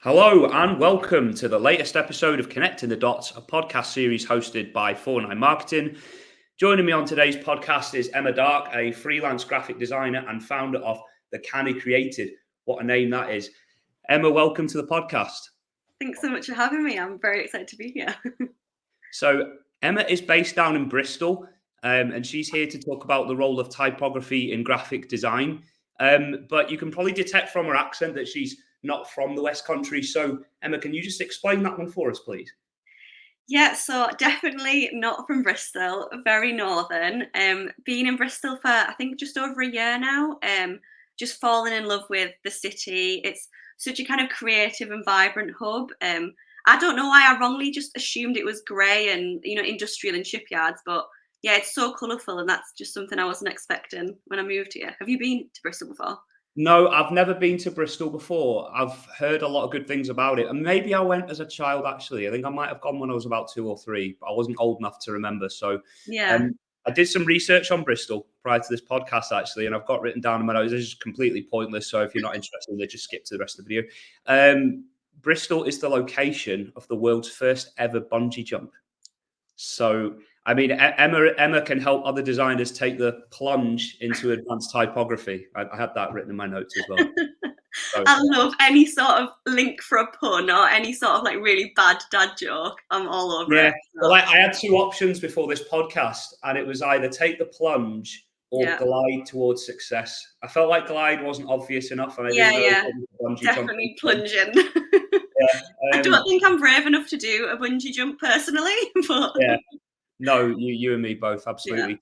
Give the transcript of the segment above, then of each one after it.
Hello and welcome to the latest episode of Connecting the Dots, a podcast series hosted by 49 Marketing. Joining me on today's podcast is Emma Dark, a freelance graphic designer and founder of the Canny Creative. What a name that is. Emma, welcome to the podcast. Thanks so much for having me. I'm very excited to be here. So Emma is based down in Bristol and she's here to talk about the role of typography in graphic design. But you can probably detect from her accent that she's not from the West Country. So Emma, can you just explain that one for us, please? Yeah, so definitely not from Bristol, very northern. Been in Bristol for I think just over a year now. Just fallen in love with the city. It's such a kind of creative and vibrant hub. I don't know why I wrongly just assumed it was grey and industrial and shipyards, but yeah, it's so colourful, and that's just something I wasn't expecting when I moved here. Have you been to Bristol before? No, I've never been to Bristol before. I've heard a lot of good things about it. And maybe I went as a child, actually. I think I might have gone when I was about 2 or 3, but I wasn't old enough to remember. So Yeah. um, I did some research on Bristol prior to this podcast, actually, and I've got written down in my notes. This is completely pointless. So if you're not interested in it, just skip to the rest of the video. Bristol is the location of the world's first ever bungee jump. So, I mean, Emma can help other designers take the plunge into advanced typography. I had that written in my notes as well. So, I love any sort of link for a pun or any sort of like really bad dad joke. I'm all over yeah, it. well, I had two options before this podcast, and it was either take the plunge or Yeah, glide towards success. I felt like glide wasn't obvious enough, and I yeah, didn't know yeah. bungee jumping. Definitely plunging. Yeah, I don't think I'm brave enough to do a bungee jump personally, but yeah. No, you and me both, yeah, absolutely.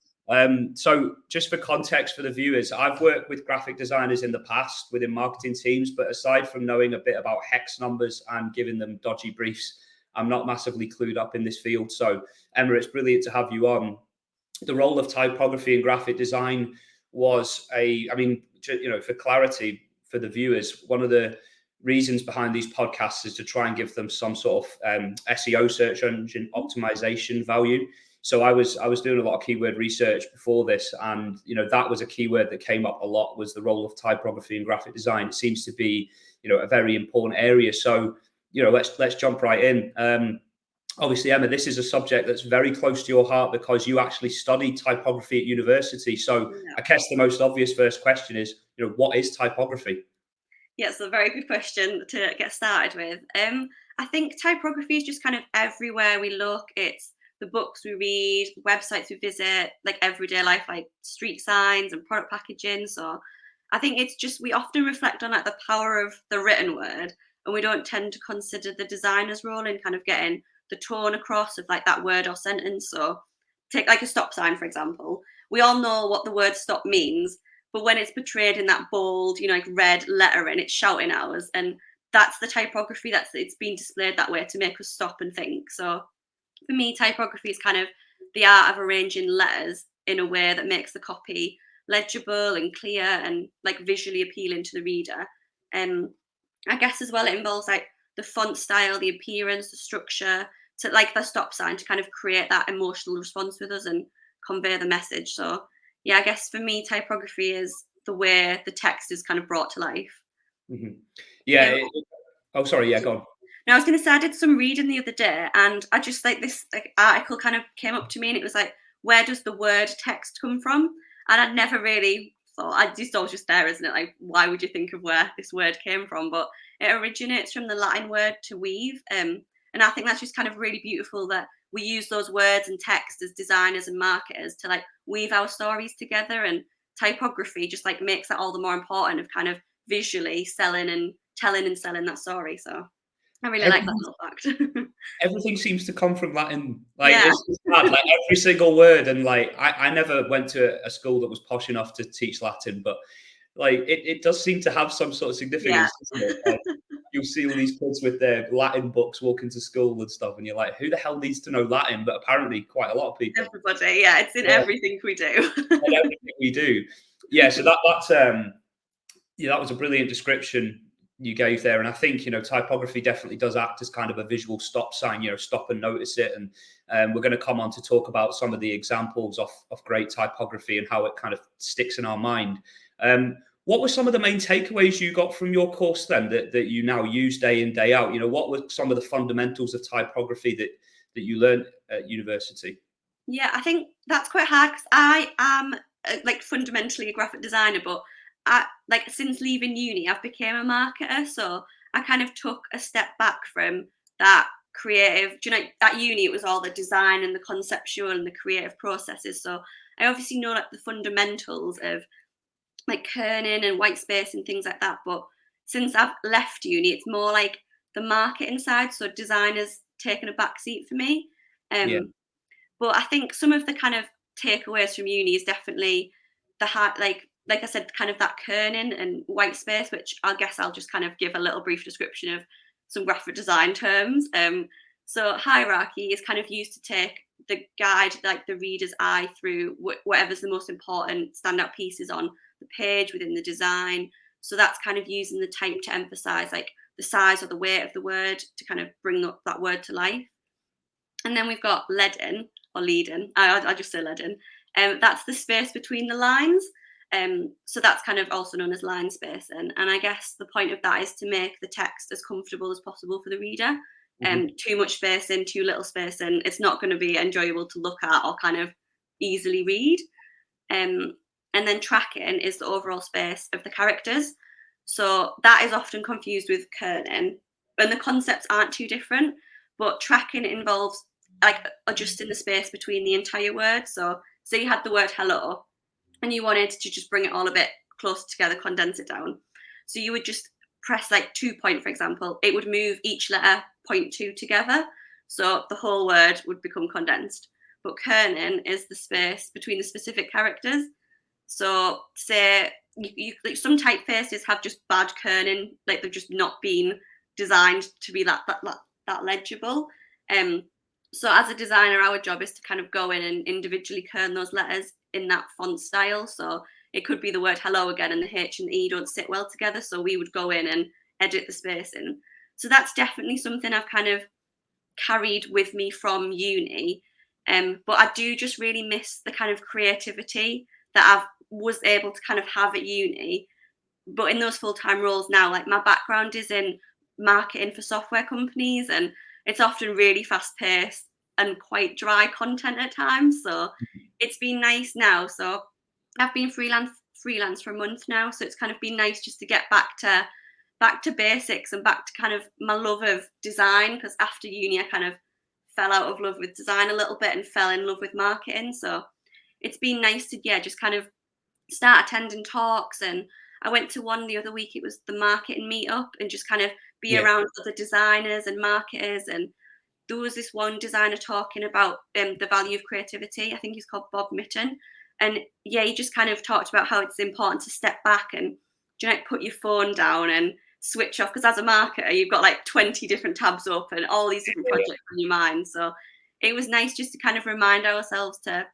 So just for context for the viewers, I've worked with graphic designers in the past within marketing teams, but aside from knowing a bit about hex numbers and giving them dodgy briefs, I'm not massively clued up in this field. So Emma, it's brilliant to have you on. The role of typography in graphic design was for clarity for the viewers, one of the reasons behind these podcasts is to try and give them some sort of SEO, search engine optimization value. So I was doing a lot of keyword research before this, and that was a keyword that came up a lot, was the role of typography in graphic design. It seems to be a very important area. So let's jump right in. Obviously, Emma, this is a subject that's very close to your heart because you actually studied typography at university. So yeah. I guess the most obvious first question is, what is typography? Yeah, it's a very good question to get started with. I think typography is just kind of everywhere we look. It's the books we read, websites we visit, like everyday life, like street signs and product packaging. So I think it's just we often reflect on like the power of the written word, and we don't tend to consider the designer's role in kind of getting the tone across of like that word or sentence. So take like a stop sign, for example. We all know what the word stop means, but when it's portrayed in that bold, like red lettering, it's shouting at us. And that's the typography it's been displayed that way to make us stop and think. So for me, typography is kind of the art of arranging letters in a way that makes the copy legible and clear and like visually appealing to the reader. And I guess as well, it involves like the font style, the appearance, the structure, to like the stop sign to kind of create that emotional response with us and convey the message. So yeah, I guess for me, typography is the way the text is kind of brought to life. Mm-hmm. Yeah. Yeah. Oh, sorry. Yeah, go on. Now I was going to say I did some reading the other day, and I just like this like article kind of came up to me, and it was like, where does the word text come from? And I'd never really thought. I just always just there, isn't it? Like, why would you think of where this word came from? But it originates from the Latin word to weave, and I think that's just kind of really beautiful that we use those words and text as designers and marketers to like weave our stories together. And typography just like makes that all the more important of kind of visually selling and telling and selling that story. So I really like that Everything, little fact. everything seems to come from Latin. Like Yeah, it's mad. Like every single word. And like I never went to a school that was posh enough to teach Latin, but like it does seem to have some sort of yeah, significance, doesn't it? Like, you'll see all these kids with their Latin books walking to school and stuff, and you're like, who the hell needs to know Latin? But apparently, quite a lot of people. everybody. Yeah, it's in Yeah, everything we do. and everything we do. Yeah, so that's yeah, that was a brilliant description you gave there, and I think typography definitely does act as kind of a visual stop sign. Stop and notice it, and we're going to come on to talk about some of the examples of great typography and how it kind of sticks in our mind. Um, What were some of the main takeaways you got from your course then that you now use day in, day out? You know, what were some of the fundamentals of typography that you learned at university? Yeah, I think that's quite hard because I am like fundamentally a graphic designer, but like since leaving uni, I've became a marketer. So I kind of took a step back from that creative. Do you know, at uni it was all the design and the conceptual and the creative processes. So I obviously know like the fundamentals of like kerning and white space and things like that. But since I've left uni, it's more like the marketing side. So designers taken a back seat for me. Yeah, But I think some of the kind of takeaways from uni is definitely the hard, like I said, kind of that kerning and white space, which I guess I'll just kind of give a little brief description of some graphic design terms. So hierarchy is kind of used to take the guide, like the reader's eye through whatever's the most important standout pieces on the page within the design. So that's kind of using the type to emphasize like the size or the weight of the word to kind of bring up that word to life. And then we've got leading or leading. I just say leading. That's the space between the lines. So that's kind of also known as line spacing. And I guess the point of that is to make the text as comfortable as possible for the reader. Too much spacing, too little spacing, it's not going to be enjoyable to look at or kind of easily read. And then tracking is the overall space of the characters. So that is often confused with kerning, and the concepts aren't too different. But tracking involves like adjusting the space between the entire word. So say you had the word hello and you wanted to just bring it all a bit closer together, condense it down. So you would just press like 2 point, for example, it would move each letter 0.2 together. So the whole word would become condensed. But kerning is the space between the specific characters. So say like some typefaces have just bad kerning, like they've just not been designed to be that legible. So as a designer, our job is to kind of go in and individually kern those letters in that font style. So it could be the word hello again, and the H and the E don't sit well together. So we would go in and edit the spacing. So that's definitely something I've kind of carried with me from uni. But I do just really miss the kind of creativity that I was able to kind of have at uni. But in those full-time roles now, like my background is in marketing for software companies, and it's often really fast-paced and quite dry content at times. So it's been nice now. So I've been freelance for a month now. So it's kind of been nice just to get back to basics and back to kind of my love of design, because after uni I kind of fell out of love with design a little bit and fell in love with marketing. So it's been nice to just kind of start attending talks. And I went to one the other week, it was the marketing meetup, and just kind of be yeah, around other designers and marketers. And there was this one designer talking about the value of creativity. I think he's called Bob Mitten. And yeah, he just kind of talked about how it's important to step back and put your phone down and switch off, because as a marketer you've got like 20 different tabs open, all these different projects on your mind. So it was nice just to kind of remind ourselves to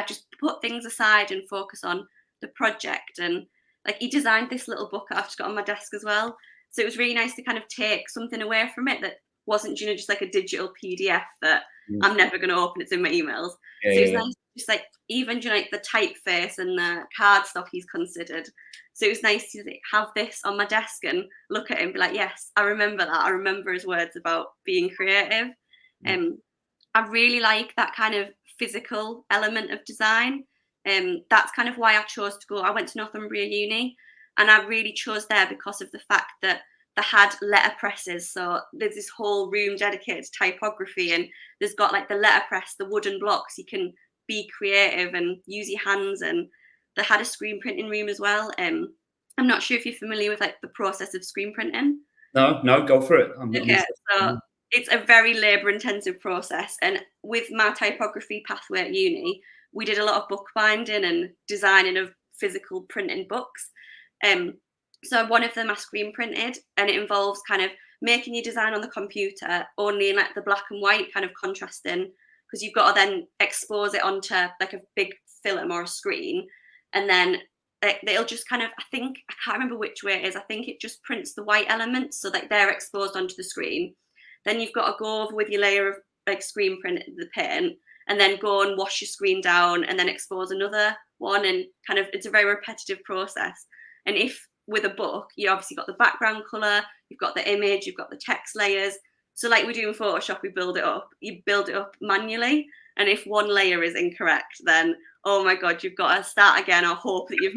just put things aside and focus on the project. And like he designed this little book I've just got on my desk as well. So it was really nice to kind of take something away from it that wasn't, just like a digital PDF that I'm never going to open. It's in my emails. yeah, So it was yeah. nice, just like even like the typeface and the cardstock he's considered. So it was nice to have this on my desk and look at it and be like, yes, I remember that. I remember his words about being creative. I really like that kind of physical element of design. That's kind of why I chose to go. I went to Northumbria Uni, and I really chose there because of the fact that they had letter presses. So there's this whole room dedicated to typography, and there's got like the letterpress, the wooden blocks. You can be creative and use your hands, and they had a screen printing room as well. I'm not sure if you're familiar with like the process of screen printing. No, go for it. I'm Okay, interested. so it's a very labour-intensive process, and with my typography pathway at uni, we did a lot of bookbinding and designing of physical printing books. So one of them I screen printed, and it involves kind of making your design on the computer only in like the black and white, kind of contrasting, because you've got to then expose it onto like a big film or a screen, and then they'll just kind of, I can't remember which way it is. I think it just prints the white elements so that they're exposed onto the screen. Then you've got to go over with your layer of like screen print, the paint, and then go and wash your screen down and then expose another one. And kind of, it's a very repetitive process. And if with a book, you obviously got the background color, you've got the image, you've got the text layers. So like we do in Photoshop, we build it up. You build it up manually. And if one layer is incorrect, then, oh my God, you've got to start again or hope that you've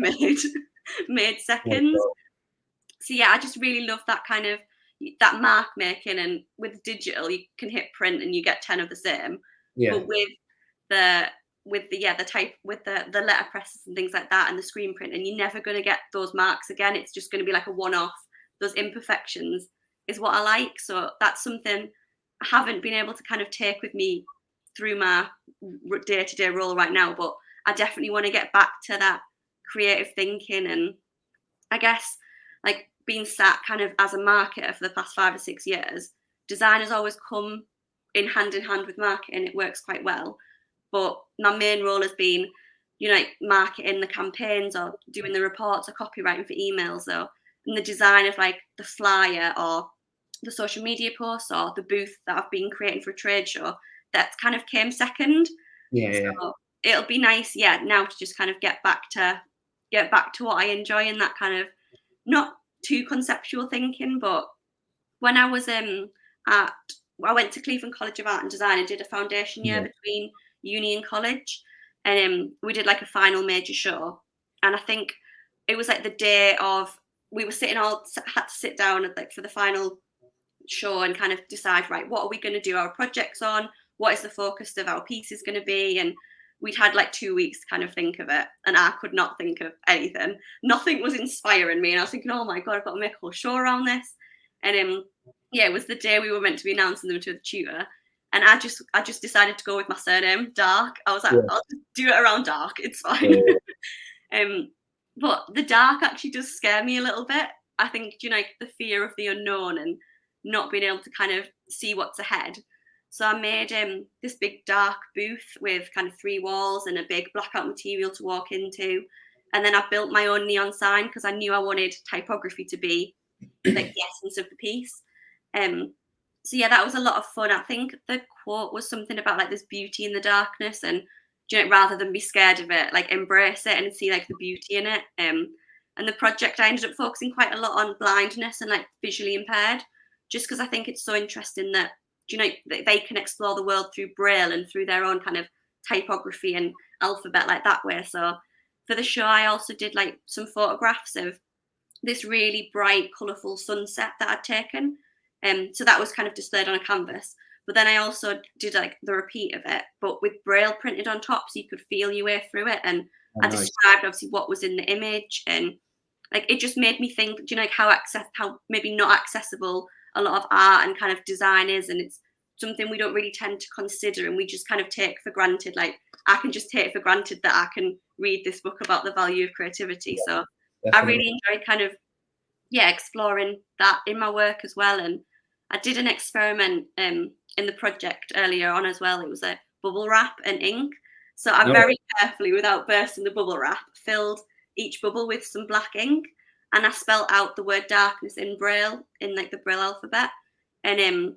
made seconds. So yeah, I just really love that kind of, that mark making. And with digital, you can hit print and you get 10 of the same. But with the letter presses and things like that and the screen print, and you're never going to get those marks again. It's just going to be like a one-off. Those imperfections is what I like. So that's something I haven't been able to kind of take with me through my day-to-day role right now, but I definitely want to get back to that creative thinking. And I guess like being sat kind of as a marketer for the past 5 or 6 years, design has always come in hand with marketing. It works quite well. But my main role has been, you know, like marketing the campaigns or doing the reports or copywriting for emails, or and the design of like the flyer or the social media posts or the booth that I've been creating for a trade show. That kind of came second. So it'll be nice, now to just kind of get back to what I enjoy, and that kind of not too conceptual thinking. But when I was I went to Cleveland College of Art and Design and did a foundation year between uni and college, and we did like a final major show. And I think it was like the day of, we were had to sit down like for the final show and kind of decide, right, what are we going to do our projects on? What is the focus of our pieces going to be? And we'd had like 2 weeks to kind of think of it, and I could not think of anything. Nothing was inspiring me, and I was thinking, oh my God, I've got to make a whole show around this. And it was the day we were meant to be announcing them to the tutor, and I just decided to go with my surname, Dark. I was like, I'll just do it around Dark, it's fine. But the dark actually does scare me a little bit. I think, you know, like the fear of the unknown and not being able to kind of see what's ahead. So I made this big dark booth with kind of 3 walls and a big blackout material to walk into. And then I built my own neon sign because I knew I wanted typography to be like the essence of the piece. So yeah, that was a lot of fun. I think the quote was something about like there's beauty in the darkness, and, you know, rather than be scared of it, like embrace it and see like the beauty in it. And the project, I ended up focusing quite a lot on blindness and like visually impaired, just because I think it's so interesting that, you know, they can explore the world through Braille and through their own kind of typography and alphabet like that way. So for the show, I also did like some photographs of this really bright, colourful sunset that I'd taken. So that was kind of displayed on a canvas. But then I also did like the repeat of it, but with Braille printed on top, so you could feel your way through it. And I described obviously what was in the image, and like it just made me think, you know, like how maybe not accessible a lot of art and kind of design is, and it's something we don't really tend to consider, and we just kind of take for granted. Like I can just take for granted that I can read this book about the value of creativity. So definitely. I really enjoy kind of exploring that in my work as well. And I did an experiment in the project earlier on as well. It was a bubble wrap and ink. So I very carefully, without bursting the bubble wrap, filled each bubble with some black ink, and I spelled out the word darkness in Braille, in like the Braille alphabet. And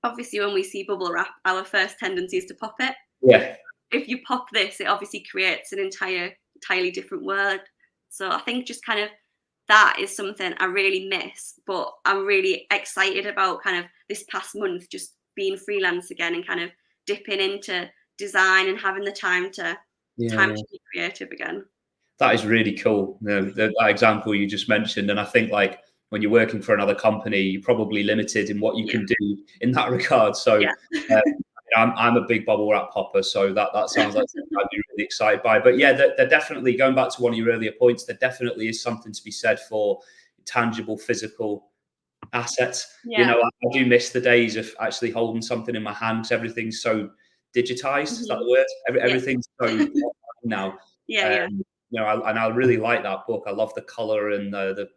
obviously when we see bubble wrap, our first tendency is to pop it. Yeah. If you pop this, it obviously creates an entirely different word. So I think just kind of that is something I really miss, but I'm really excited about kind of this past month just being freelance again and kind of dipping into design and having the time to be creative again. That is really cool. That example you just mentioned, and I think like when you're working for another company, you're probably limited in what you can do in that regard. So I'm a big bubble wrap popper, so that sounds like something I'd be really excited by. But yeah, they're definitely, going back to one of your earlier points, there definitely is something to be said for tangible, physical assets. You know, I do miss the days of actually holding something in my hand, because everything's so digitized. Is that the word? Everything's so now. You know, and I really like that book. I love the color and the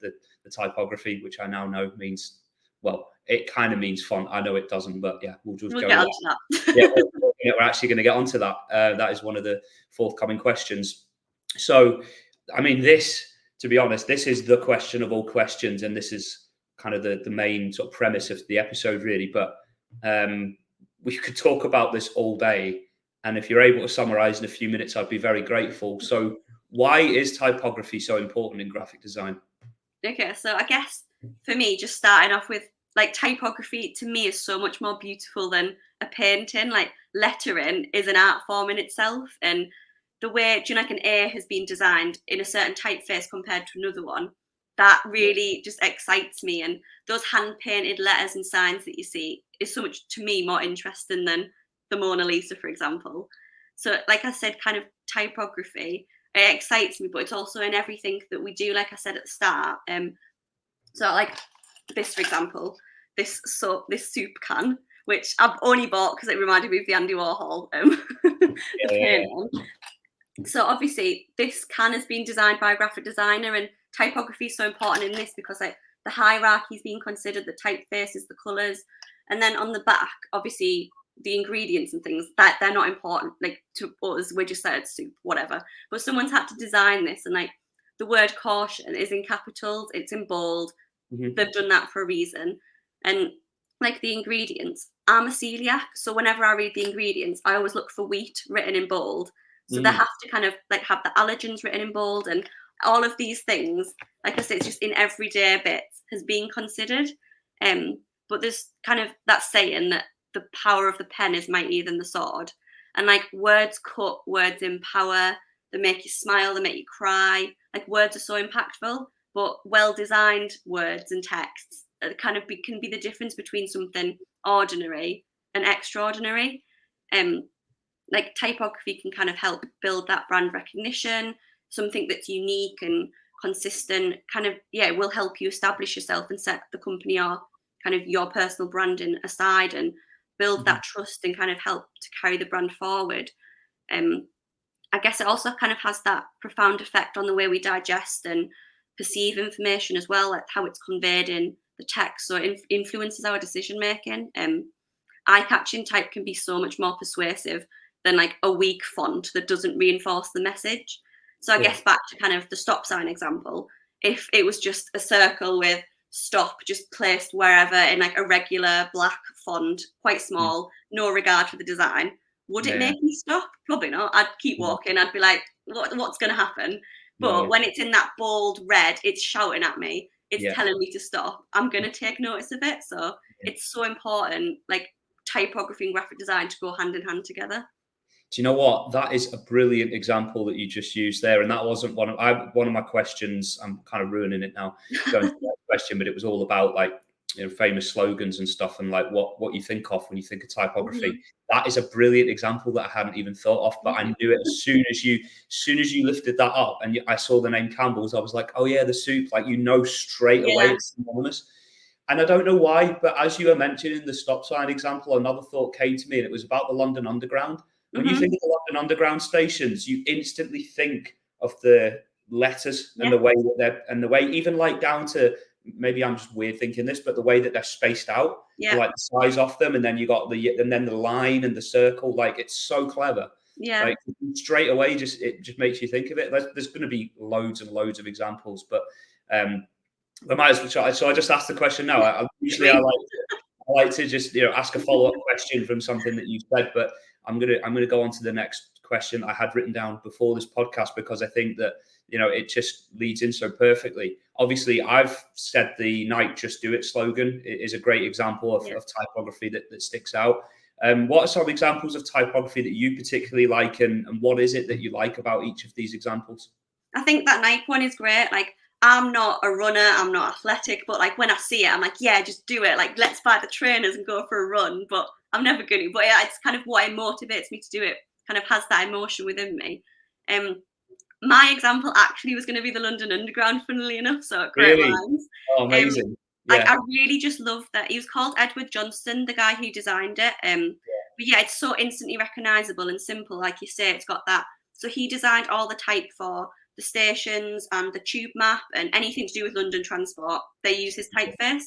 typography, which I now know means, well, it kind of means font. I know it doesn't, but yeah, we'll get onto that. We're actually going to get onto that. That is one of the forthcoming questions. So, I mean, to be honest, this is the question of all questions, and this is kind of the main sort of premise of the episode, really. But we could talk about this all day, and if you're able to summarize in a few minutes, I'd be very grateful. So, why is typography so important in graphic design? Okay, so I guess for me, just starting off with like typography to me is so much more beautiful than a painting. Like lettering is an art form in itself, and the way, do you know, like an A has been designed in a certain typeface compared to another one, that really just excites me. And those hand painted letters and signs that you see is so much to me more interesting than the Mona Lisa, for example. So, like I said, kind of typography, it excites me, but it's also in everything that we do, like I said at the start. So like this, for example, this soup can, which I've only bought because it reminded me of the Andy Warhol the painting. So obviously this can has been designed by a graphic designer, and typography is so important in this because like the hierarchy is being considered, the typefaces, the colours, and then on the back, obviously the ingredients and things that they're not important. Like to us, we just said soup, whatever. But someone's had to design this, and like the word caution is in capitals, it's in bold. They've done that for a reason. And like the ingredients, I'm a celiac, so whenever I read the ingredients, I always look for wheat written in bold. So they have to kind of like have the allergens written in bold, and all of these things, like I said, it's just in everyday bits has been considered. But there's kind of that saying that the power of the pen is mightier than the sword. And like words cut, words empower, they make you smile, they make you cry. Like words are so impactful, but well-designed words and texts kind of can be the difference between something ordinary and extraordinary. Like typography can kind of help build that brand recognition, something that's unique and consistent. Kind of, yeah, it will help you establish yourself and set the company or kind of your personal branding aside and build that trust and kind of help to carry the brand forward. I guess it also kind of has that profound effect on the way we digest and perceive information as well, like how it's conveyed in the text. So it influences our decision making. Eye-catching type can be so much more persuasive than like a weak font that doesn't reinforce the message. So I guess back to kind of the stop sign example, if it was just a circle with stop just placed wherever in like a regular black font, quite small, no regard for the design, would it make me stop? Probably not. I'd keep walking. I'd be like, what's going to happen? But when it's in that bold red, it's shouting at me. It's telling me to stop. I'm going to take notice of it. So it's so important, like typography and graphic design to go hand in hand together. Do you know what? That is a brilliant example that you just used there, and that wasn't one of my questions. I'm kind of ruining it now, going to that question, but it was all about like famous slogans and stuff, and like what you think of when you think of typography. That is a brilliant example that I hadn't even thought of, but I knew it as soon as you lifted that up, and I saw the name Campbell's. I was like, oh yeah, the soup. Like straight away, it's synonymous. And I don't know why, but as you were mentioning the stop sign example, another thought came to me, and it was about the London Underground. When you think of the London Underground stations, you instantly think of the letters and the way that even like down to, maybe I'm just weird thinking this, but the way that they're spaced out, like the size of them, and then you got and then the line and the circle, like it's so clever. Like straight away, it just makes you think of it. There's going to be loads and loads of examples, but we might as well try. So I just asked the question now. I like to just ask a follow-up question from something that you said, but I'm gonna go on to the next question I had written down before this podcast, because I think that it just leads in so perfectly. Obviously, I've said the Nike Just Do It slogan is a great example of typography that sticks out. What are some examples of typography that you particularly like, and what is it that you like about each of these examples? I think that Nike one is great. Like, I'm not a runner, I'm not athletic, but like when I see it, I'm like, yeah, just do it. Like, let's buy the trainers and go for a run. But I'm never going to. But yeah, it's kind of what motivates me to do it. Kind of has that emotion within me. My example actually was going to be the London Underground, funnily enough. So great lines. Oh, amazing. Like I really just love that. He was called Edward Johnston, the guy who designed it. But yeah, it's so instantly recognizable and simple. Like you say, it's got that. So he designed all the type for the stations and the tube map and anything to do with London transport. They use his typeface.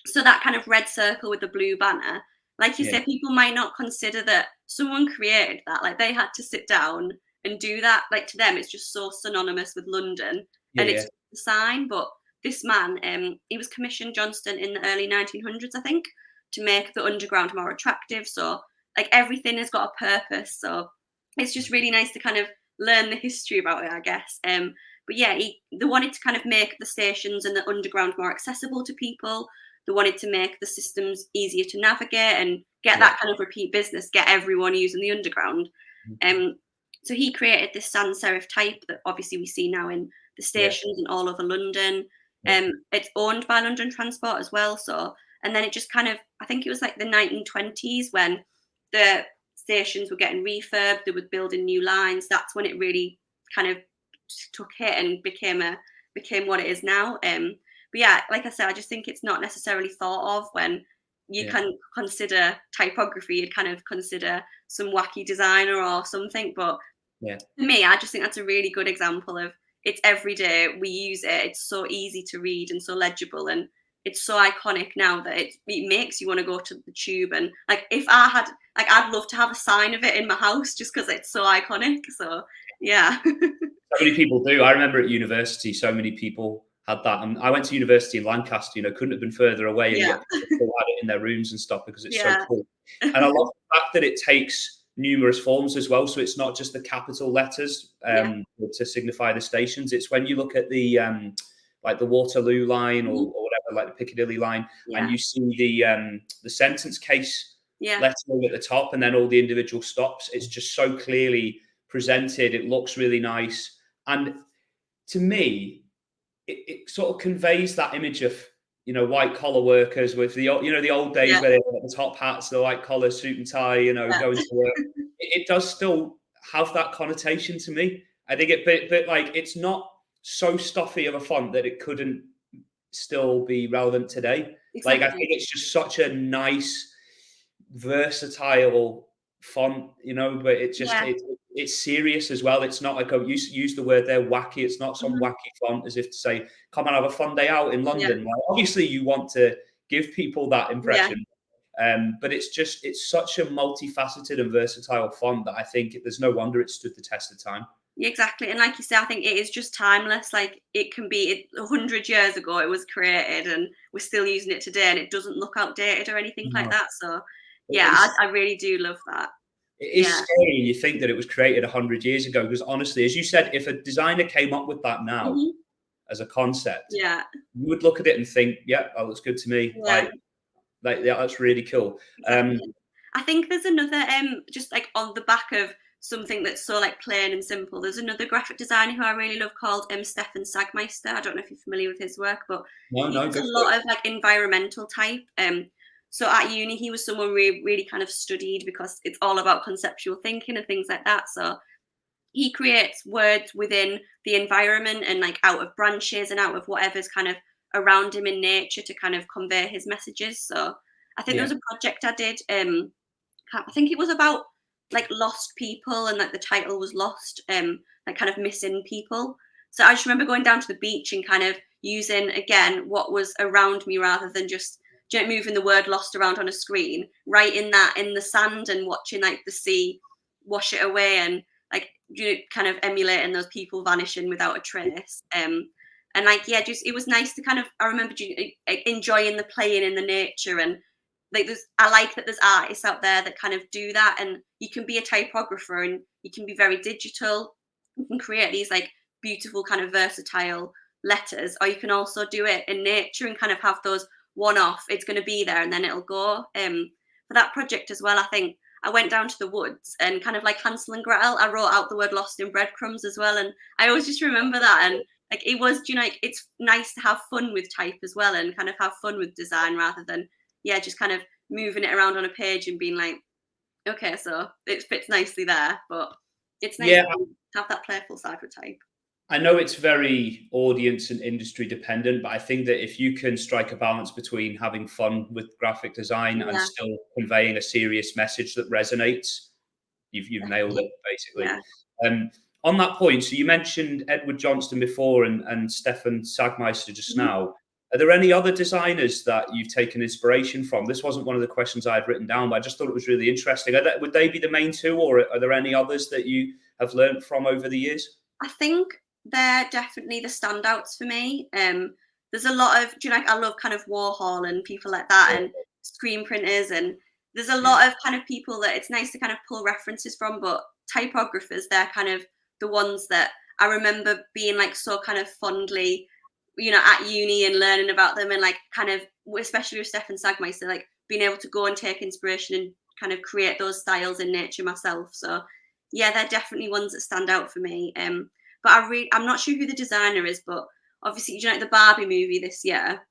So that kind of red circle with the blue banner, like you said, people might not consider that someone created that. Like they had to sit down and do that. Like to them, it's just so synonymous with London, and it's the sign. But this man, he was commissioned Johnston in the early 1900s, I think, to make the underground more attractive. So like everything has got a purpose. So it's just really nice to kind of learn the history about it, I guess. But yeah, they wanted to kind of make the stations and the underground more accessible to people. They wanted to make the systems easier to navigate and get that kind of repeat business, get everyone using the underground. So he created this sans serif type that obviously we see now in the stations and all over London. It's owned by London Transport as well. So, and then it just kind of, I think it was like the 1920s when the stations were getting refurbed, they were building new lines. That's when it really kind of took hit and became what it is now. But yeah, like I said, I just think it's not necessarily thought of when you can consider typography. You'd kind of consider some wacky designer or something. But for me, I just think that's a really good example of it's every day we use it. It's so easy to read and so legible, and it's so iconic now that it makes you want to go to the tube. And like, if I had, like, I'd love to have a sign of it in my house just because it's so iconic. So yeah. So many people do. I remember at university, so many people had that. And I went to university in Lancaster, couldn't have been further away, and yet people had it in their rooms and stuff because it's so cool. And I love the fact that it takes numerous forms as well. So it's not just the capital letters to signify the stations. It's when you look at the like the Waterloo line or whatever, like the Piccadilly line, and you see the sentence case lettering at the top, and then all the individual stops. It's just so clearly presented. It looks really nice, and to me, it sort of conveys that image of white collar workers with the the old days where they had the top hats, the white collar suit and tie, going to work. It does still have that connotation to me. I think but like it's not so stuffy of a font that it couldn't still be relevant today. Like I think it's just such a nice, versatile font, but it's just it's serious as well. It's not like, oh, you use the word there, wacky. It's not some wacky font as if to say, come and have a fun day out in London. Like, obviously you want to give people that impression. But it's such a multifaceted and versatile font that I think there's no wonder it stood the test of time. Exactly. And like you say, I think it is just timeless. Like it can be 100 years ago it was created and we're still using it today, and it doesn't look outdated or anything like that. So yeah, I really do love that. It is scary. You think that it was created 100 years ago, because honestly, as you said, if a designer came up with that now as a concept, you would look at it and think, yeah, that looks good to me. Like that's really cool. Exactly. I think there's another just like on the back of something that's so like plain and simple, there's another graphic designer who I really love called Stefan Sagmeister. I don't know if you're familiar with his work, but he does a lot of like environmental type. So at uni, he was someone we really kind of studied because it's all about conceptual thinking and things like that. So he creates words within the environment and like out of branches and out of whatever's kind of around him in nature to kind of convey his messages. So I think there was a project I did. I think it was about like lost people, and like the title was Lost, like kind of missing people. So I just remember going down to the beach and kind of using again what was around me rather than just moving the word lost around on a screen, writing that in the sand and watching like the sea wash it away, and like kind of emulating those people vanishing without a trace. And like just it was nice to kind of, I remember enjoying the playing in the nature, and like I like that there's artists out there that kind of do that, and you can be a typographer and you can be very digital. You can create these like beautiful kind of versatile letters, or you can also do it in nature and kind of have those one-off, it's going to be there and then it'll go. For that project as well, I think I went down to the woods and kind of like Hansel and Gretel, I wrote out the word lost in breadcrumbs as well, and I always just remember that. And like it was, like it's nice to have fun with type as well and kind of have fun with design rather than just kind of moving it around on a page and being like, okay, so it fits nicely there, but it's nice to have that playful side with type. I know it's very audience and industry dependent, but I think that if you can strike a balance between having fun with graphic design and still conveying a serious message that resonates, you've nailed it, basically. On that point, so you mentioned Edward Johnston before and Stefan Sagmeister just now. Are there any other designers that you've taken inspiration from? This wasn't one of the questions I had written down, but I just thought it was really interesting. Would they be the main two, or are there any others that you have learned from over the years? I think they're definitely the standouts for me. There's a lot of, I love kind of Warhol and people like that, and screen printers, and there's a lot of kind of people that it's nice to kind of pull references from, but typographers, they're kind of the ones that I remember being like so kind of fondly, you know, at uni and learning about them, and like kind of, especially with Stefan Sagmeister, like being able to go and take inspiration and kind of create those styles in nature myself. So yeah, they're definitely ones that stand out for me. But I'm not sure who the designer is, but obviously, you know, like the Barbie movie this year,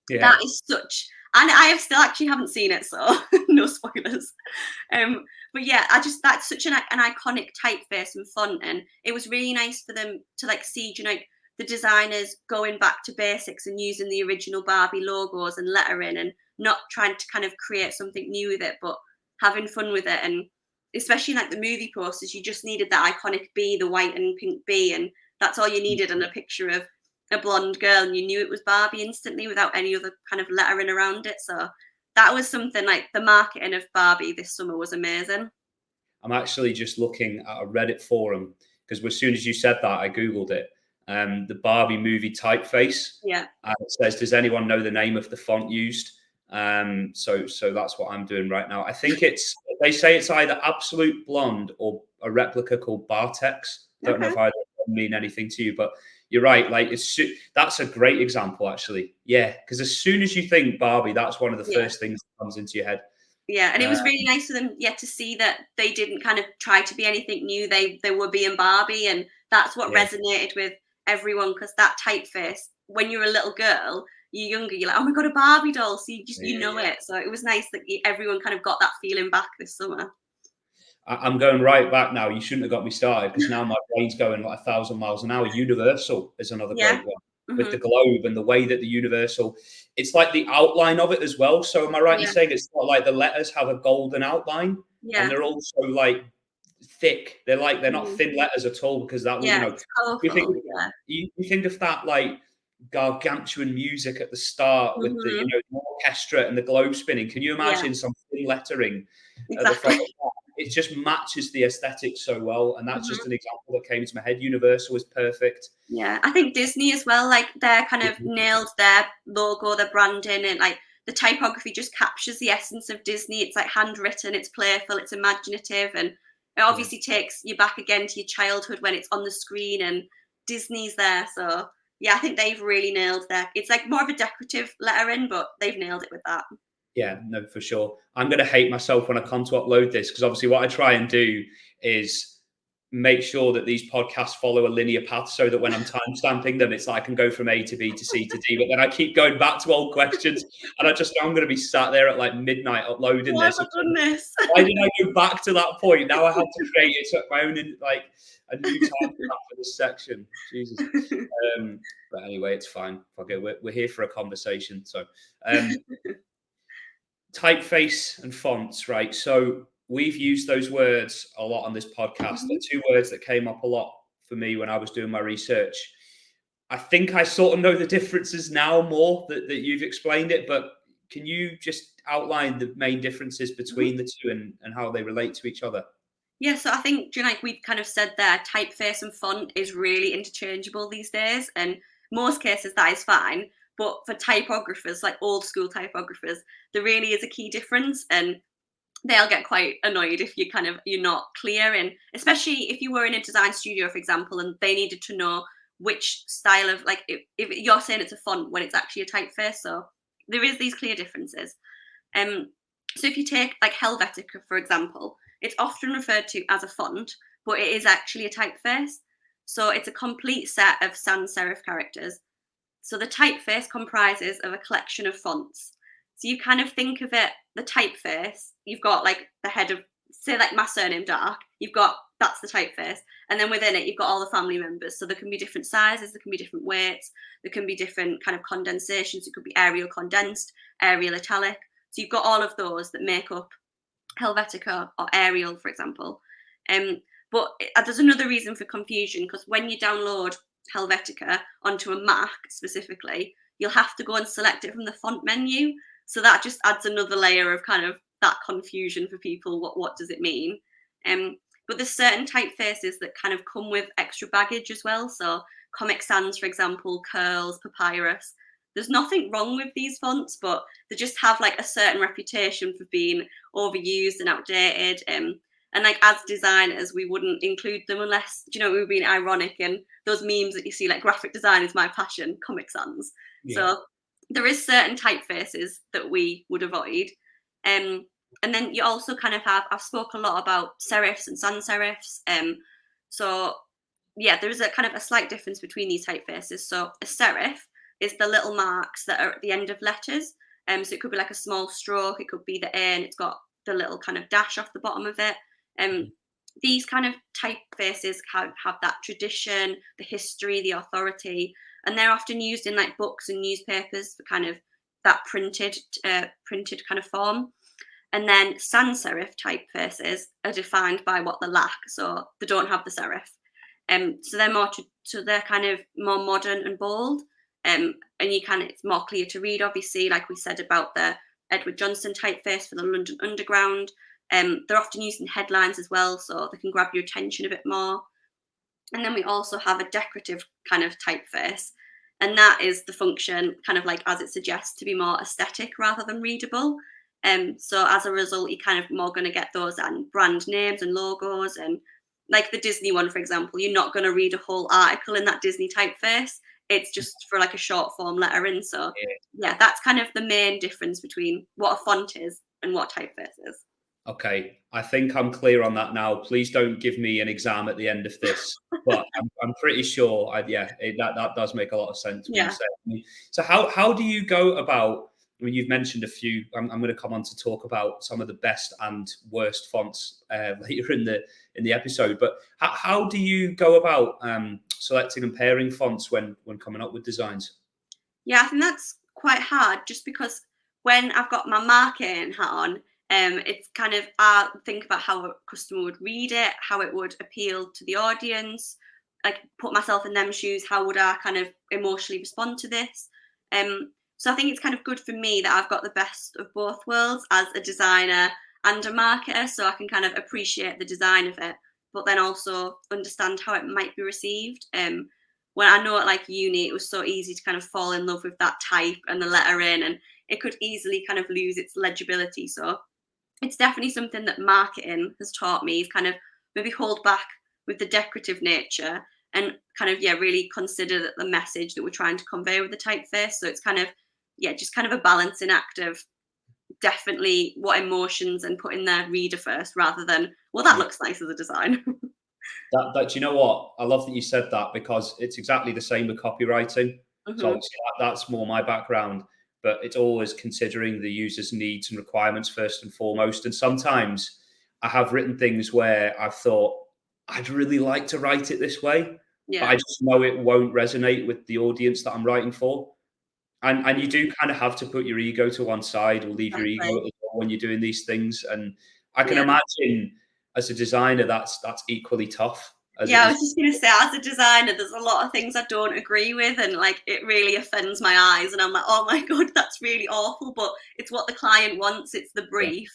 Yeah. that is such, and I have still actually haven't seen it, so no spoilers. But yeah, that's such an iconic typeface and font, and it was really nice for them to like see, you know, the designers going back to basics and using the original Barbie logos and lettering, and not trying to kind of create something new with it, but having fun with it. And especially like the movie posters, you just needed that iconic bee, the white and pink bee, and that's all you needed, and a picture of a blonde girl, and you knew it was Barbie instantly without any other kind of lettering around it. So that was something, like the marketing of Barbie this summer was amazing. I'm actually just looking at a Reddit forum because as soon as you said that, I Googled it. The Barbie movie typeface. Yeah. And it says, does anyone know the name of the font used? So that's what I'm doing right now. I think they say it's either Absolute Blonde or a replica called Bartex. Don't know Okay. if I mean anything to you, but you're right. Like that's a great example, actually. Yeah, because as soon as you think Barbie, that's one of the Yeah. first things that comes into your head. Yeah, and it was really nice for them, to see that they didn't kind of try to be anything new. They were being Barbie, and that's what resonated with everyone, because that typeface, when you're a little girl, you're younger, you're like, oh my god, a Barbie doll, so you know it. So it was nice that everyone kind of got that feeling back this summer. I'm going right back now. You shouldn't have got me started because now my brain's going like 1,000 miles an hour. Universal is another Yeah. great one with the globe and the way that the Universal, it's like the outline of it as well. So am I right in saying it's not like the letters have a golden outline and they're also like thick? They're not thin letters at all, because that will, It's you think, colourful. you think of that like gargantuan music at the start with the, the orchestra and the globe spinning. Can you imagine some thin lettering at the front? Exactly. It just matches the aesthetic so well, and that's just an example that came to my head. Universal is perfect. Yeah, I think Disney as well, like they're kind of nailed their logo, their branding, and like the typography just captures the essence of Disney. It's like handwritten, it's playful, it's imaginative, and it obviously takes you back again to your childhood when it's on the screen and Disney's there. So yeah, I think they've really nailed that. It's like more of a decorative lettering, but they've nailed it with that. Yeah, no, for sure. I'm going to hate myself when I come to upload this, because obviously what I try and do is make sure that these podcasts follow a linear path, so that when I'm timestamping them, it's like I can go from A to B to C to D. But then I keep going back to old questions, and I'm going to be sat there at like midnight uploading Why this. have I done this? Why did I go back to that point? Now I have to create my own, like a new time for this section. Jesus. But anyway, it's fine. Okay, we're here for a conversation. So, typeface and fonts, right? So we've used those words a lot on this podcast. They're two words that came up a lot for me when I was doing my research. I think I sort of know the differences now more that you've explained it, but can you just outline the main differences between the two and how they relate to each other? Yeah, so I think, like we've kind of said there, typeface and font is really interchangeable these days, and most cases that is fine. But for typographers, like old school typographers, there really is a key difference, and they'll get quite annoyed if you're not clear. And especially if you were in a design studio, for example, and they needed to know which style of, like, if you're saying it's a font when it's actually a typeface. So there is these clear differences. So if you take like Helvetica, for example, it's often referred to as a font, but it is actually a typeface. So it's a complete set of sans serif characters. So the typeface comprises of a collection of fonts. So you kind of think of it, the typeface, you've got like the head of, say like my surname Dark, that's the typeface. And then within it, you've got all the family members. So there can be different sizes, there can be different weights, there can be different kind of condensations. It could be Arial condensed, Arial italic. So you've got all of those that make up Helvetica or Arial, for example. But there's another reason for confusion, because when you download Helvetica onto a Mac specifically, you'll have to go and select it from the font menu. So that just adds another layer of kind of that confusion for people. What does it mean? But there's certain typefaces that kind of come with extra baggage as well. So Comic Sans, for example, Curls, Papyrus. There's nothing wrong with these fonts, but they just have like a certain reputation for being overused and outdated. And And like as designers, we wouldn't include them unless, you know, we were being ironic, and those memes that you see like graphic design is my passion, Comic Sans. Yeah. So there is certain typefaces that we would avoid. And then you also kind of have, I've spoke a lot about serifs and sans serifs. So yeah, there is a kind of a slight difference between these typefaces. So a serif is the little marks that are at the end of letters. So it could be like a small stroke, it could be the A, and it's got the little kind of dash off the bottom of it. These kind of typefaces have that tradition, the history, the authority, and they're often used in like books and newspapers for kind of that printed kind of form. And then sans serif typefaces are defined by what they lack, so they don't have the serif. So they're kind of more modern and bold, and it's more clear to read. Obviously, like we said about the Edward Johnston typeface for the London Underground. They're often used in headlines as well, so they can grab your attention a bit more. And then we also have a decorative kind of typeface, and that is the function, kind of like as it suggests, to be more aesthetic rather than readable. So as a result, you're kind of more going to get those and brand names and logos, and like the Disney one, for example, you're not going to read a whole article in that Disney typeface. It's just for like a short form lettering. So yeah, that's kind of the main difference between what a font is and what typeface is. Okay, I think I'm clear on that now. Please don't give me an exam at the end of this, but I'm pretty sure. That does make a lot of sense. When you say. So how do you go about? I mean, you've mentioned a few. I'm going to come on to talk about some of the best and worst fonts later in the episode. But how do you go about selecting and pairing fonts when coming up with designs? Yeah, I think that's quite hard, just because when I've got my marketing hat on, it's kind of I think about how a customer would read it, how it would appeal to the audience, like put myself in them shoes. How would I kind of emotionally respond to this? So I think it's kind of good for me that I've got the best of both worlds as a designer and a marketer, so I can kind of appreciate the design of it, but then also understand how it might be received. When I know at like uni, it was so easy to kind of fall in love with that type and the lettering, and it could easily kind of lose its legibility. So it's definitely something that marketing has taught me, is kind of maybe hold back with the decorative nature and kind of really consider the message that we're trying to convey with the typeface. So it's kind of just kind of a balancing act of definitely what emotions and putting their reader first, rather than, well, that looks nice as a design. That do you know what? I love that you said that, because it's exactly the same with copywriting. So obviously that's more my background, but it's always considering the user's needs and requirements first and foremost. And sometimes I have written things where I've thought, I'd really like to write it this way, but I just know it won't resonate with the audience that I'm writing for. And you do kind of have to put your ego to one side, or leave your ego at the door when you're doing these things. And I can imagine as a designer, that's equally tough. I was just going to say, as a designer, there's a lot of things I don't agree with, and like it really offends my eyes, and I'm like, oh my god, that's really awful, but it's what the client wants, it's the brief,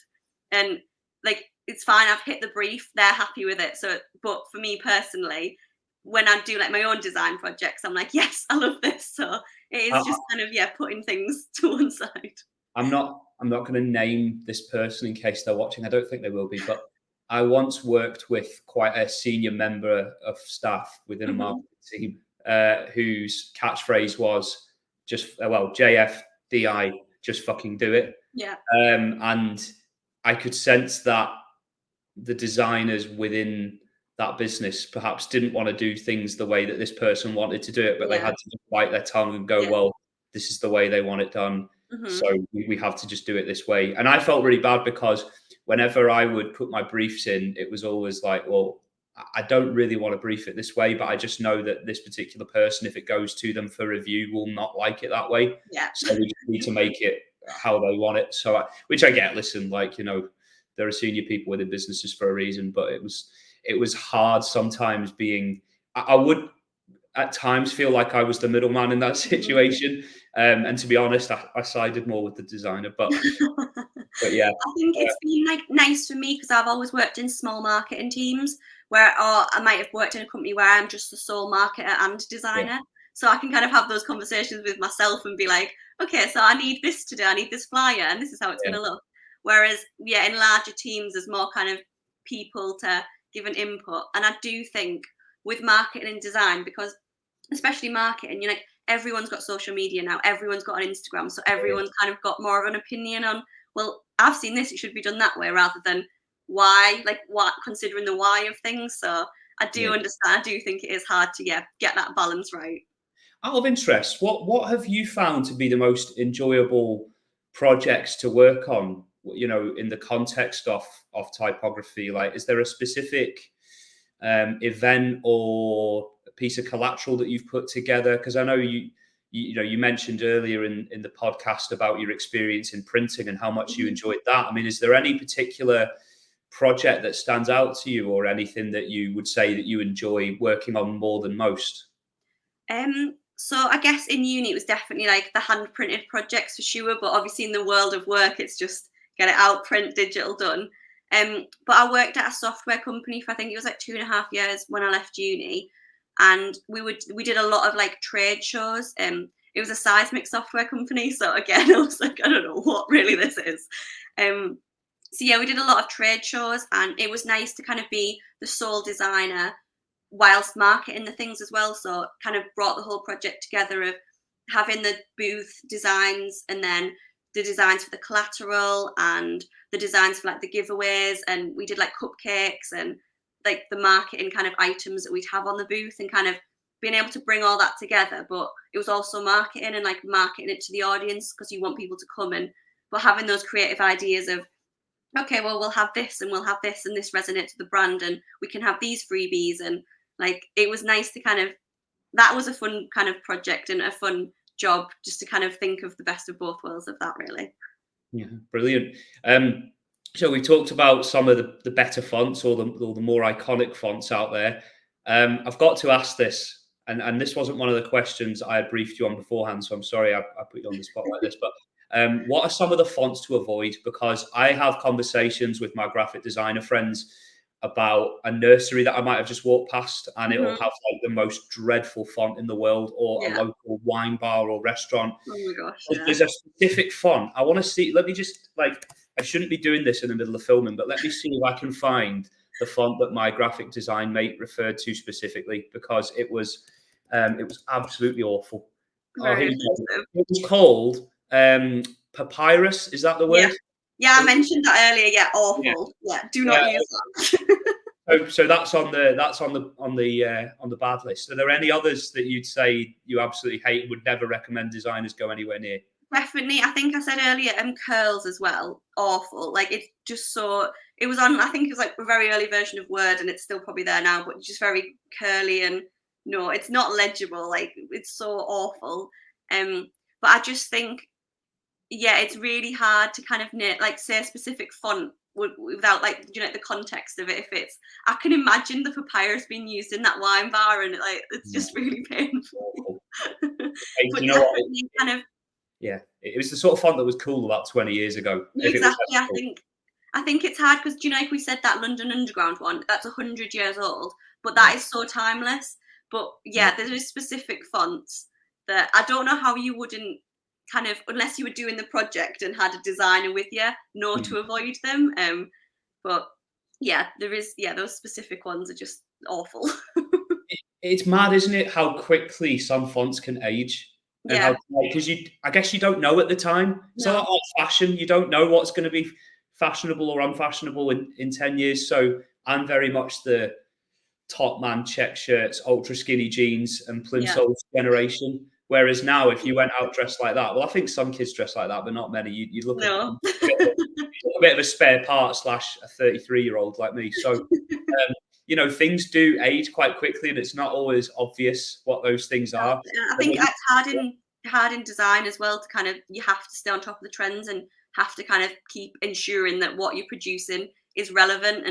and like it's fine, I've hit the brief, they're happy with it. So, but for me personally, when I do like my own design projects, I'm like, yes, I love this. So it is just kind of putting things to one side. I'm not going to name this person in case they're watching. I don't think they will be, but I once worked with quite a senior member of staff within a marketing team whose catchphrase was just, JFDI, just fucking do it. Yeah. And I could sense that the designers within that business perhaps didn't want to do things the way that this person wanted to do it, but they had to bite their tongue and go, well, this is the way they want it done. So we have to just do it this way. And I felt really bad, because whenever I would put my briefs in, it was always like, well, I don't really want to brief it this way, but I just know that this particular person, if it goes to them for review, will not like it that way. So we just need to make it how they want it. So, which I get, listen, like, there are senior people within businesses for a reason, but it was hard sometimes being, I would at times feel like I was the middleman in that situation. And to be honest, I sided more with the designer, but yeah. I think it's been like nice for me, because I've always worked in small marketing teams where, or I might have worked in a company where I'm just the sole marketer and designer. So I can kind of have those conversations with myself and be like, okay, so I need this today, I need this flyer, and this is how it's going to look. Whereas, in larger teams, there's more kind of people to give an input. And I do think with marketing and design, because especially marketing, like everyone's got social media now, everyone's got an Instagram, so everyone's kind of got more of an opinion on, well, I've seen this, it should be done that way, rather than why, like what, considering the why of things. So I do understand. I do think it is hard to get that balance right. Out of interest, what have you found to be the most enjoyable projects to work on? In the context of typography, like, is there a specific event or a piece of collateral that you've put together? Because I know you mentioned earlier in the podcast about your experience in printing and how much you enjoyed that. I mean, is there any particular project that stands out to you, or anything that you would say that you enjoy working on more than most? So I guess in uni it was definitely like the hand printed projects for sure, but obviously in the world of work it's just get it out, print, digital, done. But I worked at a software company for, I think it was like 2.5 years when I left uni, and we did a lot of like trade shows. It was a seismic software company, so again I was like, I don't know what really this is. So yeah, we did a lot of trade shows, and it was nice to kind of be the sole designer whilst marketing the things as well. So kind of brought the whole project together of having the booth designs, and then the designs for the collateral, and the designs for like the giveaways, and we did like cupcakes and like the marketing kind of items that we'd have on the booth, and kind of being able to bring all that together. But it was also marketing, and like marketing it to the audience, because you want people to come in, but having those creative ideas of, okay, well, we'll have this and we'll have this, and this resonates with the brand, and we can have these freebies. And like, it was nice to kind of, that was a fun kind of project and a fun job, just to kind of think of the best of both worlds of that, really. Yeah, brilliant. So we talked about some of the better fonts, or the more iconic fonts out there. I've got to ask this, and this wasn't one of the questions I had briefed you on beforehand, so I'm sorry I put you on the spot like this, but what are some of the fonts to avoid? Because I have conversations with my graphic designer friends about a nursery that I might have just walked past, and it'll have like the most dreadful font in the world, or a local wine bar or restaurant. Oh my gosh. There's a specific font. I want to see, let me just, like, I shouldn't be doing this in the middle of filming, but let me see if I can find the font that my graphic design mate referred to specifically, because it was absolutely awful. Very It was called Papyrus. Is that the word? Yeah, I mentioned that earlier. Yeah, awful. Yeah, do not use that. So that's on the bad list. Are there any others that you'd say you absolutely hate and would never recommend designers go anywhere near? Definitely. I think I said earlier, curls as well. Awful. Like, it's just so, it was on, I think it was like a very early version of Word, and it's still probably there now, but just very curly, and no, it's not legible. Like, it's so awful. But I just think, yeah, it's really hard to kind of like say a specific font without like, the context of it. If it's, I can imagine the papyrus being used in that wine bar, and like, it's just really painful. But you know what? Kind of, yeah, it was the sort of font that was cool about 20 years ago. Exactly. I think it's hard because, like we said, that London Underground one, that's 100 years old, but that is so timeless. But yeah, there is specific fonts that I don't know how you wouldn't kind of, unless you were doing the project and had a designer with you, know to avoid them. But yeah, there is, those specific ones are just awful. It's mad, isn't it, how quickly some fonts can age? And because I guess you don't know at the time. It's a lot like fashion. You don't know what's going to be fashionable or unfashionable in 10 years. So I'm very much the top man, check shirts, ultra skinny jeans, and plimsolls generation. Whereas now, if you went out dressed like that, well, I think some kids dress like that, but not many. You look a bit of a spare part / a 33-year-old like me. So, things do age quite quickly, and it's not always obvious what those things are. I think it's hard in design as well to kind of, you have to stay on top of the trends, and have to kind of keep ensuring that what you're producing is relevant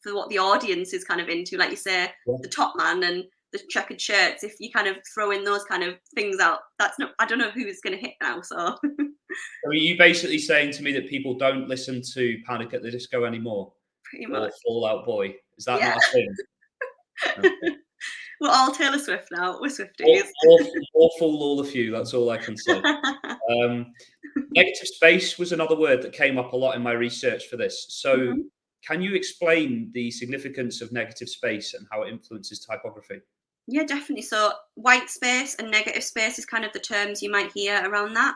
for what the audience is kind of into. Like you say, the top man and the checkered shirts, if you kind of throw in those kind of things out, that's not, I don't know who it's going to hit now. So are you basically saying to me that people don't listen to Panic at the Disco anymore? Pretty much. Or Fall Out Boy? Is that not a thing? Okay. We're all Taylor Swift now. We're Swifties. Or fool all of you. That's all I can say. Negative space was another word that came up a lot in my research for this. So Can you explain the significance of negative space and how it influences typography? Yeah, definitely. So white space and negative space is kind of the terms you might hear around that.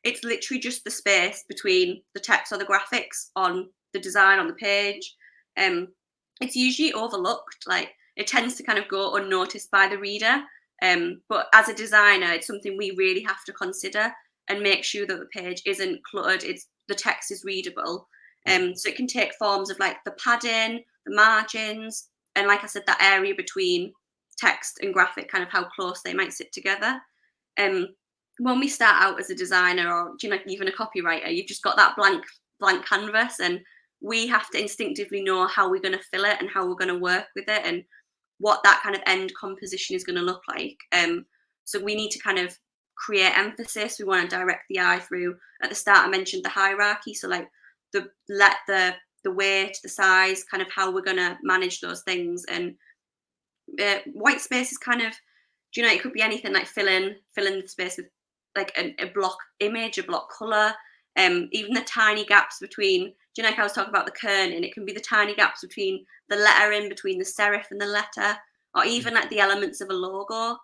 It's literally just the space between the text or the graphics on the design on the page. It's usually overlooked. Like it tends to kind of go unnoticed by the reader. But as a designer, it's something we really have to consider and make sure that the page isn't cluttered. The text is readable. So it can take forms of like the padding, the margins, and like I said, that area between text and graphic, kind of how close they might sit together. When we start out as a designer, or even a copywriter, you've just got that blank canvas, and we have to instinctively know how we're going to fill it and how we're going to work with it and what that kind of end composition is going to look like. So we need to kind of create emphasis. We want to direct the eye through. At the start, I mentioned the hierarchy, so like the weight, the size, kind of how we're going to manage those things. And white space is kind of, it could be anything, like fill in the space with like a block image, a block color, even the tiny gaps between, like I was talking about the kerning, it can be the tiny gaps between the lettering, between the serif and the letter, or even like the elements of a logo.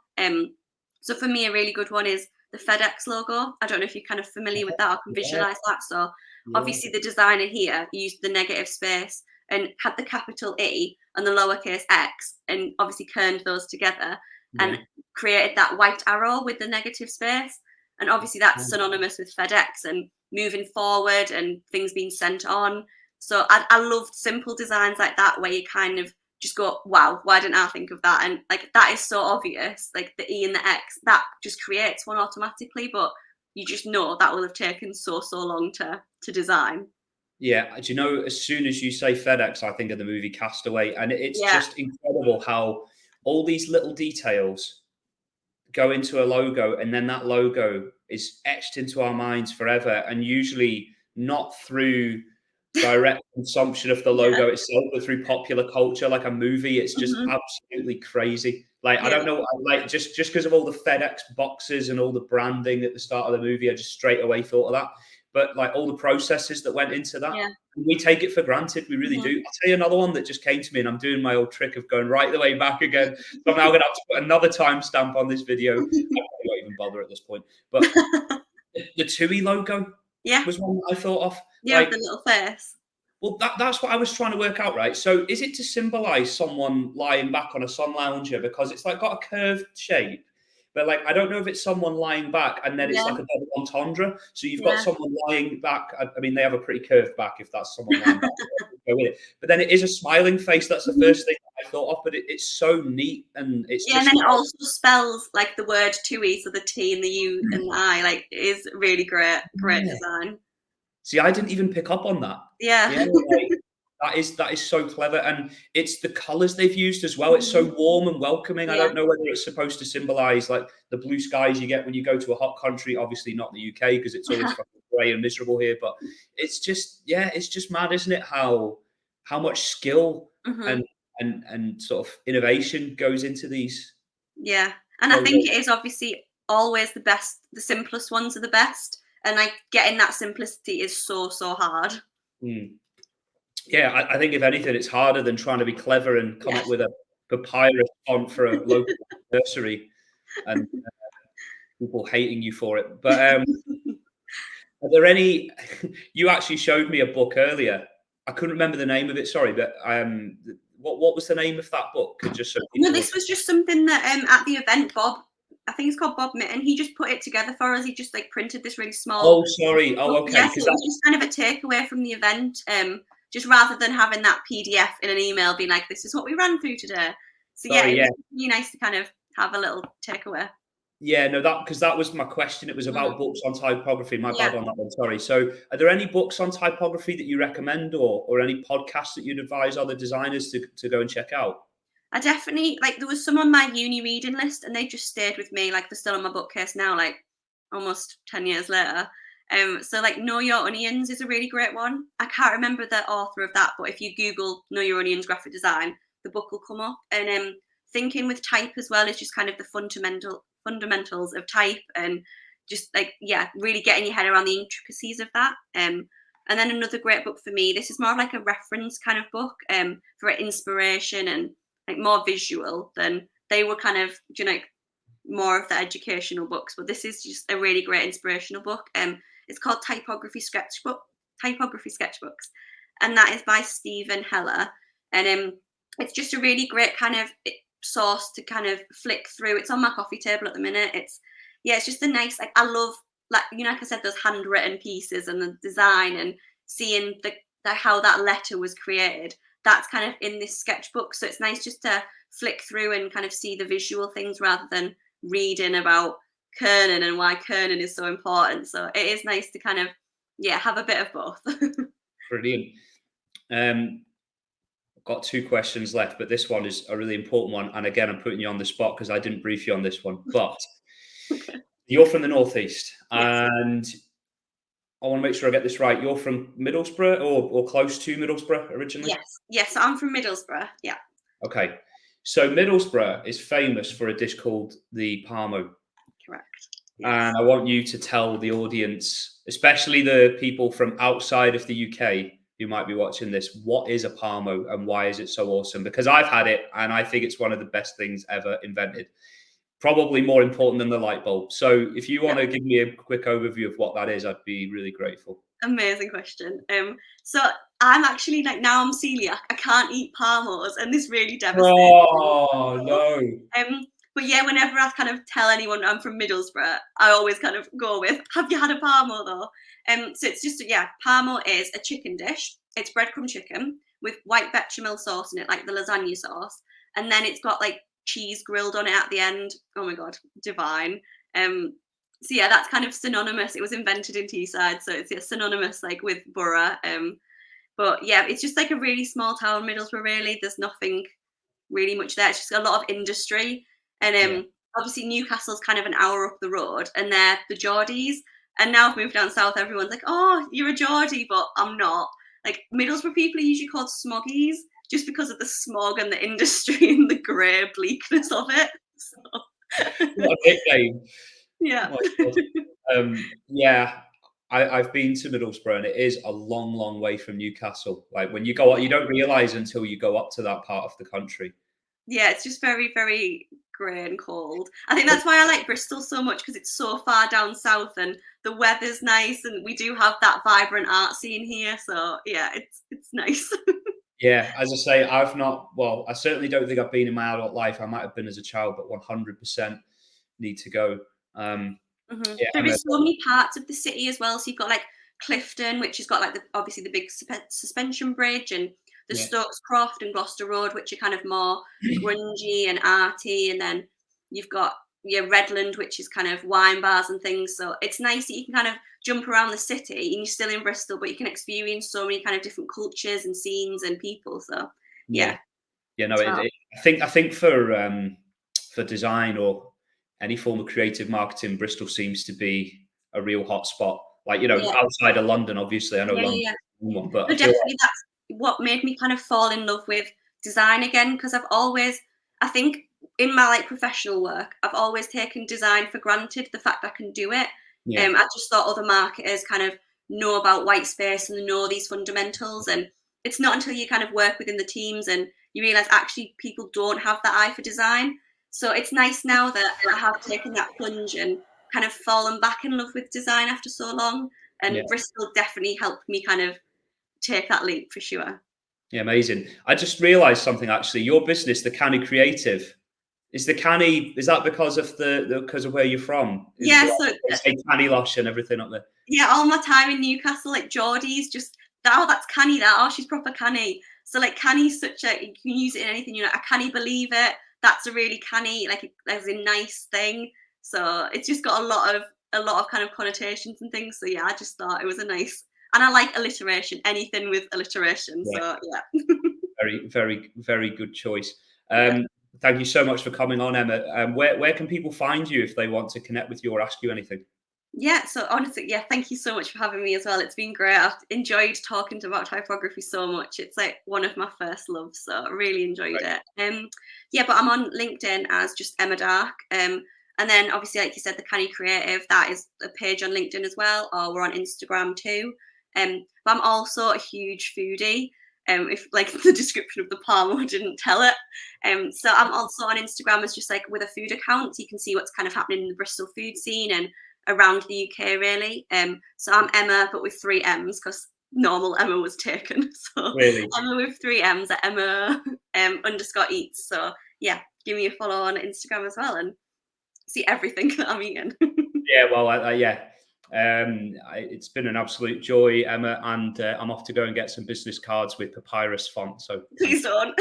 So for me, a really good one is the FedEx logo. I don't know if you're kind of familiar with that or can visualize that. So obviously the designer here used the negative space and had the capital E and the lowercase x, and obviously kerned those together and created that white arrow with the negative space. And obviously that's synonymous with FedEx and moving forward and things being sent on. So I love simple designs like that, where you kind of just go, wow, why didn't I think of that? And like that is so obvious, like the E and the X, that just creates one automatically, but you just know that will have taken so long to design. Yeah, do you know, as soon as you say FedEx, I think of the movie Castaway, and it's just incredible how all these little details go into a logo, and then that logo is etched into our minds forever, and usually not through direct consumption of the logo itself, but through popular culture, like a movie. It's just absolutely crazy. Like, I don't know, like just because of all the FedEx boxes and all the branding at the start of the movie, I just straight away thought of that. But like all the processes that went into that, we take it for granted. We really do. I'll tell you another one that just came to me, and I'm doing my old trick of going right the way back again. So I'm now going to have to put another timestamp on this video. I won't even bother at this point. But the TUI logo was one that I thought of. Yeah, like, the little face. Well, that's what I was trying to work out, right? So is it to symbolize someone lying back on a sun lounger, because it's like got a curved shape? But like, I don't know if it's someone lying back and then it's like a double entendre. So you've got someone lying back. I mean, they have a pretty curved back if that's someone lying back. Go with it. But then it is a smiling face. That's the first thing I thought of. But it's so neat, and it's just, and then it also spells like the word TUI, so the T and the U and the I. Like, it is really great design. See, I didn't even pick up on that. Yeah. Like, that is so clever, and it's the colors they've used as well. It's so warm and welcoming. I don't know whether it's supposed to symbolize like the blue skies you get when you go to a hot country. Obviously not the UK, because it's always fucking grey and miserable here. But it's just, it's just mad, isn't it? How much skill and sort of innovation goes into these. Yeah, and I think it is obviously always the best. The simplest ones are the best, and like getting that simplicity is so hard. Yeah, I think if anything, it's harder than trying to be clever and come up with a papyrus font for a local nursery and people hating you for it. But are there any? You actually showed me a book earlier. I couldn't remember the name of it. Sorry, but what was the name of that book? Just so no, this was just something that at the event, Bob. I think it's called Bob Mitten. He just put it together for us. He just like printed this really small. Oh, sorry. Oh, okay. Yes, it was just kind of a takeaway from the event. Just rather than having that PDF in an email being like, this is what we ran through today. So it was really nice to kind of have a little takeaway. Yeah, no, because that was my question. It was about books on typography. My bad on that one. Sorry. So, are there any books on typography that you recommend, or any podcasts that you'd advise other designers to go and check out? I definitely, like, there was some on my uni reading list, and they just stayed with me. Like, they're still on my bookcase now, like almost 10 years later. So like Know Your Onions is a really great one. I can't remember the author of that, but if you Google Know Your Onions graphic design, the book will come up. And Thinking with Type as well is just kind of the fundamentals of type, and just like really getting your head around the intricacies of that. And And then another great book for me, this is more of like a reference kind of book for inspiration and like more visual than they were kind of, you know, more of the educational books. But this is just a really great inspirational book. It's called Typography Sketchbooks, and that is by Stephen Heller. And it's just a really great kind of source to kind of flick through. It's on my coffee table at the minute. It's just a nice, like, I love, like, you know, like I said, those handwritten pieces and the design and seeing the how that letter was created. That's kind of in this sketchbook. So it's nice just to flick through and kind of see the visual things rather than reading about kerning and why kerning is so important. So it is nice to kind of, have a bit of both. Brilliant. I've got 2 questions left, but this one is a really important one. And again, I'm putting you on the spot because I didn't brief you on this one. But you're from the Northeast, Yes. and I want to make sure I get this right. You're from Middlesbrough or close to Middlesbrough originally? Yes, I'm from Middlesbrough. Yeah. Okay. So Middlesbrough is famous for a dish called the parmo. Correct. Yes. And I want you to tell the audience, especially the people from outside of the UK who might be watching this, what is a parmo and why is it so awesome? Because I've had it and I think it's one of the best things ever invented. Probably more important than the light bulb. So if you want to give me a quick overview of what that is, I'd be really grateful. Amazing question. So I'm actually, like, now I'm celiac. I can't eat parmos, and this really devastates me. Oh, no. But yeah, whenever I kind of tell anyone I'm from Middlesbrough, I always kind of go with, "Have you had a parmo though?" So it's just parmo is a chicken dish. It's breadcrumb chicken with white bechamel sauce in it, like the lasagna sauce, and then it's got like cheese grilled on it at the end. Oh my god, divine. So yeah, that's kind of synonymous. It was invented in Teesside, so it's synonymous like with borough. But yeah, it's just like a really small town, Middlesbrough. Really, there's nothing really much there. It's just a lot of industry, and Yeah. obviously Newcastle's kind of an hour up the road, and they're the Geordies. And now I've moved down south. Everyone's like, "Oh, you're a Geordie," but I'm not. Like, Middlesbrough people are usually called smoggies just because of the smog and the industry and the grey bleakness of it. So. What a nickname. Yeah. Oh my God. Yeah, I've been to Middlesbrough and it is a long, long way from Newcastle. Like when you go up, you don't realise until you go up to that part of the country. Yeah, it's just very, very grey and cold. I think that's why I like Bristol so much, because it's so far down south and the weather's nice and we do have that vibrant art scene here. So yeah, it's nice. Yeah, as I say, I've not, well, I certainly don't think I've been in my adult life. I might have been as a child, but 100% need to go. Yeah, There is so many parts of the city as well. So you've got like Clifton, which has got like obviously the big suspension bridge, and the yeah, Stokes Croft and Gloucester Road, which are kind of more grungy and arty. And then you've got Redland, which is kind of wine bars and things. So it's nice that you can kind of jump around the city and you're still in Bristol, but you can experience so many kind of different cultures and scenes and people. So yeah, yeah, yeah. No, it's fab. I think for design or any form of creative marketing, Bristol seems to be a real hotspot. Like Yeah, outside of London, obviously, I know London's yeah. one, but No, I feel like definitely that's what made me kind of fall in love with design again, because I think in my like professional work, I've always taken design for granted, the fact I can do it. yeah, I just thought other marketers kind of know about white space and know these fundamentals, and it's not until you kind of work within the teams and you realize actually people don't have that eye for design. So it's nice now that I have taken that plunge and kind of fallen back in love with design after so long. yeah. And Bristol definitely helped me kind of take that leap for sure. Yeah, amazing. I just realized something actually. Your business, the Canny Creative, is the Canny, is that because of because of where you're from? Is Yeah, like, so they say Canny Lush and everything up there? all my time in Newcastle, like Geordie's just that's canny. She's proper canny. So like canny's such a, you can use it in anything. I canny believe it. That's a really canny, like there's a nice thing. So it's just got a lot of kind of connotations and things. So yeah, I just thought it was a nice, and I like alliteration. Anything with alliteration. Yeah, So yeah. very, very, very good choice. Yeah. Thank you so much for coming on, Emma. Where can people find you if they want to connect with you or ask you anything? Yeah, so honestly, thank you so much for having me as well. It's been great. I've enjoyed talking about typography so much. It's like one of my first loves, so I really enjoyed Right. it. But I'm on LinkedIn as just Emma Dark. And then obviously, like you said, the Canny Creative, that is a page on LinkedIn as well, or we're on Instagram too. But I'm also a huge foodie. If like the description of the parmo didn't tell it. So I'm also on Instagram as just like with a food account. So you can see what's kind of happening in the Bristol food scene and around the UK really. So I'm Emma, but with 3 M's because normal Emma was taken. So Really? Emma with 3 M's at Emma _eats. So yeah, give me a follow on Instagram as well and see everything that I'm eating. Yeah, well, yeah. It's been an absolute joy, Emma, and I'm off to go and get some business cards with papyrus font. So Please don't.